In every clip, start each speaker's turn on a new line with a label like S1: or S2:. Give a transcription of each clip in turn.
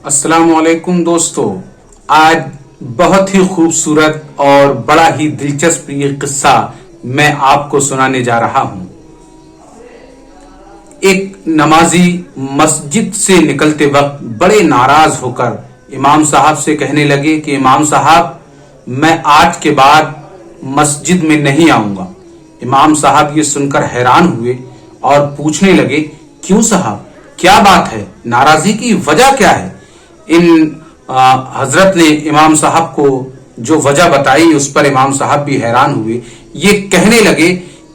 S1: अस्सलाम वालेकुम दोस्तों, आज बहुत ही खूबसूरत और बड़ा ही दिलचस्प ये किस्सा मैं आपको सुनाने जा रहा हूं। एक नमाजी मस्जिद से निकलते वक्त बड़े नाराज होकर इमाम साहब से कहने लगे कि इमाम साहब, मैं आज के बाद मस्जिद में नहीं आऊंगा। इमाम साहब ये सुनकर हैरान हुए और पूछने लगे, क्यों साहब, क्या बात है, नाराजगी की वजह क्या है? इन हजरत ने इमाम साहब को जो वजह बताई उस पर इमाम साहब भी हैरान हुए। ये कहने लगे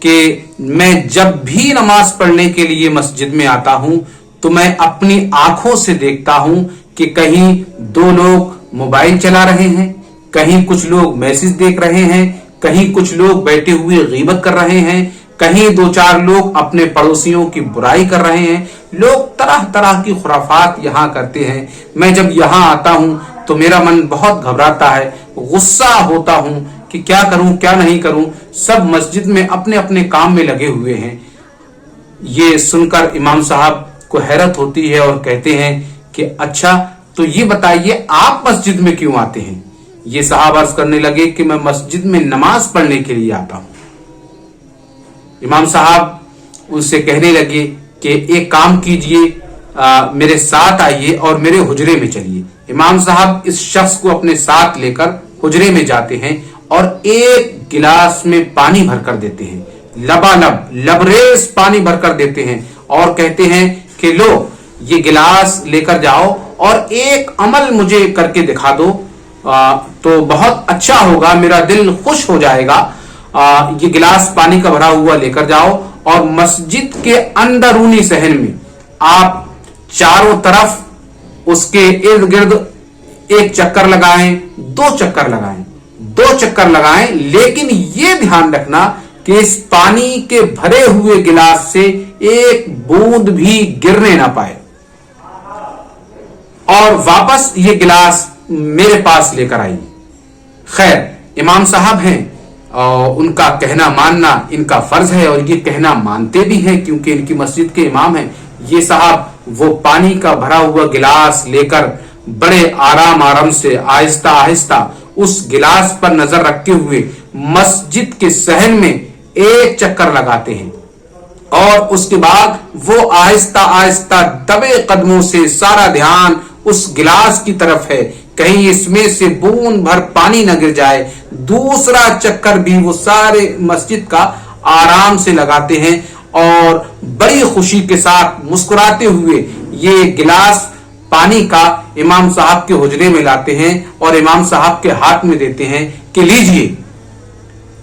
S1: कि मैं जब भी नमाज पढ़ने के लिए मस्जिद में आता हूं तो मैं अपनी आंखों से देखता हूं कि कहीं दो लोग मोबाइल चला रहे हैं, कहीं कुछ लोग मैसेज देख रहे हैं, कहीं कुछ लोग बैठे हुए गीबत कर रहे हैं, कहीं दो चार लोग अपने पड़ोसियों की बुराई कर रहे हैं। लोग तरह तरह की खुराफात यहाँ करते हैं। मैं जब यहाँ आता हूँ तो मेरा मन बहुत घबराता है, गुस्सा होता हूँ कि क्या करूँ क्या नहीं करूँ। सब मस्जिद में अपने अपने काम में लगे हुए हैं। ये सुनकर इमाम साहब को हैरत होती है और कहते हैं कि अच्छा, तो ये बताइए आप मस्जिद में क्यों आते हैं? ये साहब अर्ज करने लगे कि मैं मस्जिद में नमाज पढ़ने के लिए आता हूँ। इमाम साहब उनसे कहने लगे कि एक काम कीजिए, मेरे साथ आइए और मेरे हुजरे में चलिए। इमाम साहब इस शख्स को अपने साथ लेकर हुजरे में जाते हैं और एक गिलास में पानी भरकर देते हैं, लबालब लबरेज पानी भरकर देते हैं और कहते हैं कि लो, ये गिलास लेकर जाओ और एक अमल मुझे करके दिखा दो तो बहुत अच्छा होगा, मेरा दिल खुश हो जाएगा। ये गिलास पानी का भरा हुआ लेकर जाओ और मस्जिद के अंदरूनी सहन में आप चारों तरफ उसके इर्द गिर्द एक चक्कर लगाएं, दो चक्कर लगाएं, लेकिन ये ध्यान रखना कि इस पानी के भरे हुए गिलास से एक बूंद भी गिरने ना पाए और वापस ये गिलास मेरे पास लेकर आइए। खैर, इमाम साहब हैं और उनका कहना मानना इनका फर्ज है और ये कहना मानते भी हैं क्योंकि इनकी मस्जिद के इमाम हैं। ये साहब वो पानी का भरा हुआ गिलास लेकर बड़े आराम से आहिस्ता आहिस्ता उस गिलास पर नजर रखते हुए मस्जिद के सहन में एक चक्कर लगाते हैं और उसके बाद वो आहिस्ता आहिस्ता दबे कदमों से सारा ध्यान उस गिलास की तरफ है, कहीं इसमें से बूंद भर पानी न गिर जाए। दूसरा चक्कर भी वो सारे मस्जिद का आराम से लगाते हैं और बड़ी खुशी के साथ मुस्कुराते हुए ये गिलास पानी का इमाम साहब के हुजरे में लाते हैं और इमाम साहब के हाथ में देते हैं कि लीजिए,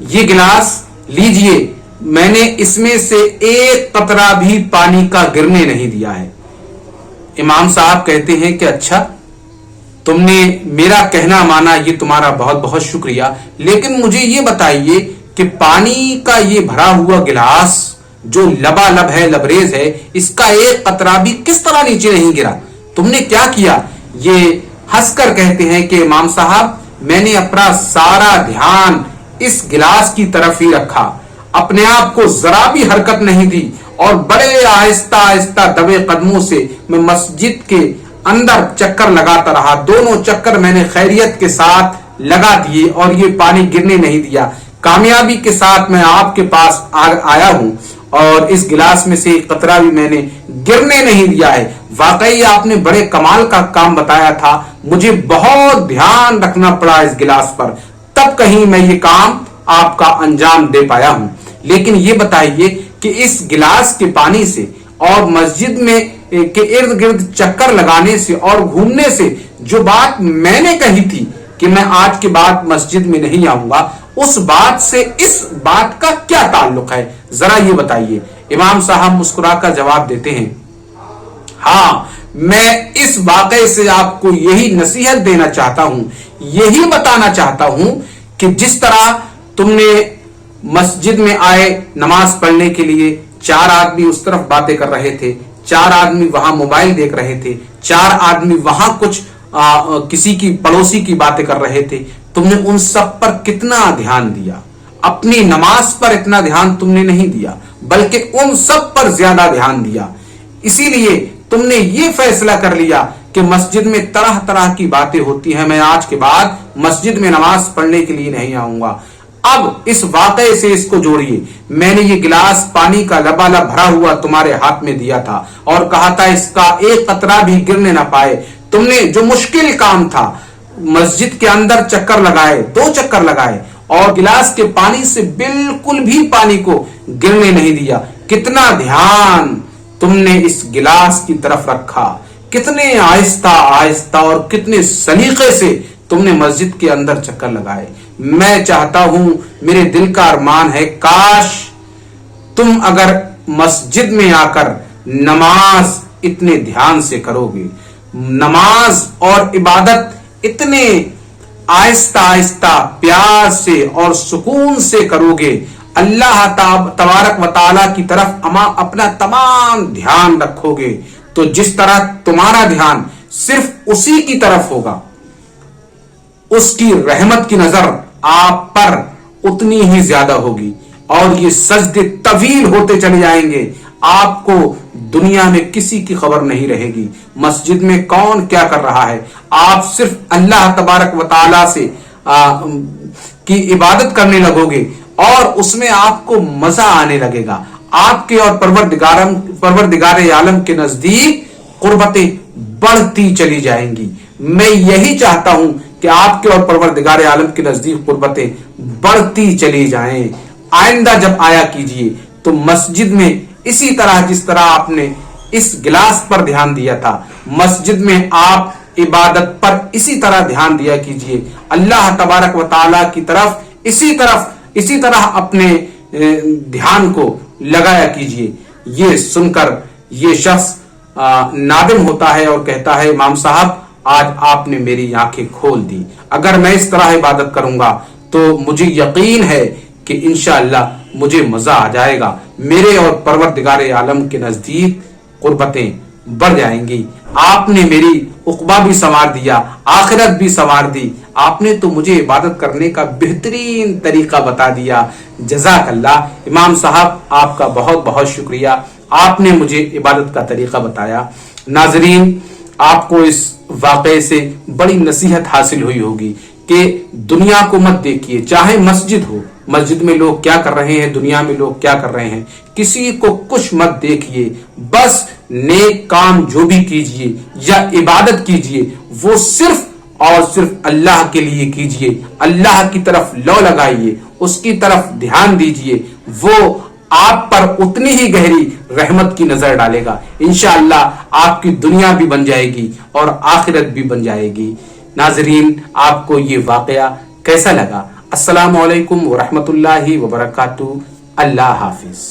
S1: ये गिलास लीजिए, मैंने इसमें से एक कतरा भी पानी का गिरने नहीं दिया है। इमाम साहब कहते हैं कि अच्छा, तुमने मेरा कहना माना, ये तुम्हारा बहुत बहुत शुक्रिया, लेकिन मुझे ये बताइए कि पानी का ये भरा हुआ गिलास जो लबालब है, लबरेज है, इसका एक कतरा भी किस तरह नीचे नहीं गिरा? तुमने क्या किया? ये हंसकर कहते हैं कि इमाम साहब, मैंने अपना सारा ध्यान इस गिलास की तरफ ही रखा, अपने आप को जरा भी हरकत नहीं दी और बड़े आहिस्ता आहिस्ता दबे कदमों से मैं मस्जिद के अंदर चक्कर लगाता रहा। दोनों चक्कर मैंने खैरियत के साथ लगा दिए और ये पानी गिरने नहीं दिया। कामयाबी के साथ मैं आपके पास आया हूं और इस गिलास में से एक कतरा भी मैंने गिरने नहीं दिया है। वाकई आपने बड़े कमाल का काम बताया था, मुझे बहुत ध्यान रखना पड़ा इस गिलास पर, तब कहीं मैं ये काम आपका अंजाम दे पाया हूं। लेकिन ये बताइए कि इस गिलास के पानी से और मस्जिद में के इर्द गिर्द चक्कर लगाने से और घूमने से जो बात मैंने कही थी कि मैं आज के बाद मस्जिद में नहीं आऊंगा, उस बात से इस बात का क्या ताल्लुक है, जरा ये बताइए। इमाम साहब मुस्कुराकर जवाब देते हैं, हाँ, मैं इस वाकये से आपको यही नसीहत देना चाहता हूं, यही बताना चाहता हूं कि जिस तरह तुमने मस्जिद में आए नमाज पढ़ने के लिए, चार आदमी उस तरफ बातें कर रहे थे, चार आदमी वहां मोबाइल देख रहे थे, चार आदमी वहां कुछ किसी की पड़ोसी की बातें कर रहे थे, तुमने उन सब पर कितना ध्यान दिया? अपनी नमाज पर इतना ध्यान तुमने नहीं दिया, बल्कि उन सब पर ज्यादा ध्यान दिया। इसीलिए तुमने ये फैसला कर लिया کہ مسجد میں طرح طرح کی باتیں ہوتی ہیں، میں آج کے بعد مسجد میں نماز پڑھنے کے لیے نہیں آؤں گا۔ اب اس واقعے سے اس کو جوڑیے، میں نے یہ گلاس پانی کا لبالب بھرا ہوا تمہارے ہاتھ میں دیا تھا اور کہا تھا اس کا ایک قطرہ بھی گرنے نہ پائے۔ تم نے جو مشکل کام تھا، مسجد کے اندر چکر لگائے، 2 چکر لگائے اور گلاس کے پانی سے بالکل بھی پانی کو گرنے نہیں دیا۔ کتنا دھیان تم نے اس گلاس کی طرف رکھا، کتنے آہستہ آہستہ اور کتنے سلیقے سے تم نے مسجد کے اندر چکر لگائے۔ میں چاہتا ہوں، میرے دل کا ارمان ہے، کاش تم اگر مسجد میں آ کر نماز اتنے دھیان سے کرو گے، نماز اور عبادت اتنے آہستہ آہستہ پیار سے اور سکون سے کرو گے، اللہ تبارک و تعالی کی طرف اپنا تمام دھیان رکھو گے، تو جس طرح تمہارا دھیان صرف اسی کی طرف ہوگا، اس کی رحمت کی نظر آپ پر اتنی ہی زیادہ ہوگی اور یہ سجدے طویل ہوتے چلے جائیں گے۔ آپ کو دنیا میں کسی کی خبر نہیں رہے گی، مسجد میں کون کیا کر رہا ہے، آپ صرف اللہ تبارک و تعالی سے کی عبادت کرنے لگو گے اور اس میں آپ کو مزہ آنے لگے گا۔ آپ کے اور پروردگار عالم کے نزدیک قربتیں بڑھتی چلی جائیں گی۔ میں یہی چاہتا ہوں کہ آپ کے اور پروردگار عالم کے نزدیک قربتیں بڑھتی چلی جائیں۔ آئندہ جب آیا کیجئے تو مسجد میں اسی طرح جس طرح آپ نے اس گلاس پر دھیان دیا تھا، مسجد میں آپ عبادت پر اسی طرح دھیان دیا کیجئے، اللہ تبارک و تعالی کی طرف اسی طرح اپنے دھیان کو لگایا کیجئے۔ یہ سن کر یہ شخص نادم ہوتا ہے اور کہتا ہے، امام صاحب آج آپ نے میری آنکھیں کھول دی، اگر میں اس طرح عبادت کروں گا تو مجھے یقین ہے کہ انشاءاللہ مجھے مزہ آ جائے گا، میرے اور پروردگار عالم کے نزدیک قربتیں بڑھ جائیں گی۔ آپ نے میری عقبہ بھی سنوار دیا، آخرت بھی سنوار دی، آپ نے تو مجھے عبادت کرنے کا بہترین طریقہ بتا دیا۔ جزاک اللہ امام صاحب، آپ کا بہت بہت شکریہ، آپ نے مجھے عبادت کا طریقہ بتایا۔ ناظرین، آپ کو اس واقعے سے بڑی نصیحت حاصل ہوئی ہوگی کہ دنیا کو مت دیکھیے، چاہے مسجد ہو، مسجد میں لوگ کیا کر رہے ہیں، دنیا میں لوگ کیا کر رہے ہیں، کسی کو کچھ مت دیکھیے، بس نیک کام جو بھی کیجئے یا عبادت کیجئے وہ صرف اور صرف اللہ کے لیے کیجئے، اللہ کی طرف لو لگائیے، اس کی طرف دھیان دیجئے، وہ آپ پر اتنی ہی گہری رحمت کی نظر ڈالے گا۔ انشاءاللہ آپ کی دنیا بھی بن جائے گی اور آخرت بھی بن جائے گی۔ ناظرین، آپ کو یہ واقعہ کیسا لگا؟ السلام علیکم ورحمۃ اللہ وبرکاتہ۔ اللہ حافظ۔